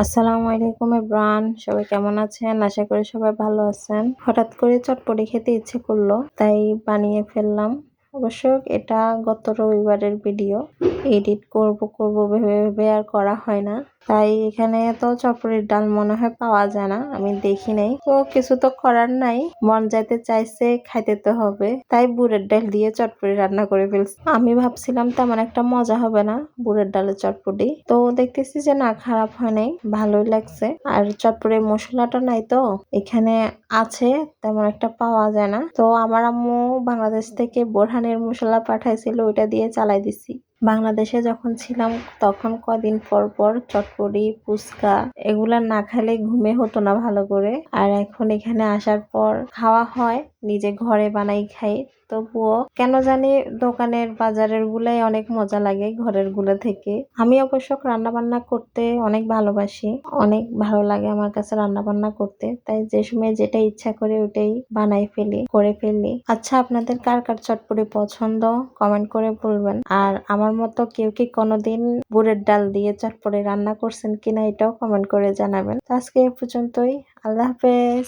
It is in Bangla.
আসসালামু আলাইকুম এভরিওয়ান, সবাই কেমন আছেন? আশা করি সবাই ভালো আছেন। হঠাৎ করে চটপটি খেতে ইচ্ছে করলো, তাই বানিয়ে ফেললাম। অবশ্য এটা গত রবিবারের ভিডিও, এডিট করব ভেবে ভেবে আর করা হয় না। তাই এখানে তো চটপটির ডাল মনে হয় পাওয়া যায় না, আমি দেখি নাই। তো কিছু তো করার নাই, মন যাইতে চাইছে, খাইতে তো হবে। তাই বুটের ডাল দিয়ে চটপটি রান্না করে ফেলছি। আমি ভাবছিলাম তেমন একটা মজা হবে না বুটের ডালের চটপটি, তো দেখতেছি যে না, খারাপ হয় নাই, ভালোই লাগছে। আর চটপটির মশলাটা নাই তো এখানে আছে, তেমন একটা পাওয়া যায় না। তো আমার আম্মু বাংলাদেশ থেকে বোরহানের মশলা পাঠাইছিল, ওইটা দিয়ে চালাই দিছি। বাংলাদেশে যখন ছিলাম তখন কদিন পর পর চটপটি, ফুচকা এগুলা না খেলে ঘুমে হতো না ভালো করে। আর এখন এখানে আসার পর খাওয়া হয়, নিজে ঘরে বানাই খাই। তবুও কেন জানি দোকানের বাজারের গুলাই অনেক মজা লাগে ঘরের গুলো থেকে। আমি অবশ্য রান্না বান্না করতে অনেক ভালোবাসি, অনেক ভালো লাগে আমার কাছে রান্না বান্না করতে। তাই যে সময় যেটা ইচ্ছা করে ওটাই বানাই ফেলি, করে ফেলি। আচ্ছা, আপনাদের কার কার চটপটি পছন্দ কমেন্ট করে বলবেন। আর আমার মতো কেউ কি কোনোদিন বুটের ডাল দিয়ে চটপটি রান্না করছেন কিনা এটাও কমেন্ট করে জানাবেন। আজকে এ পর্যন্তই। আল্লাহ হাফেজ।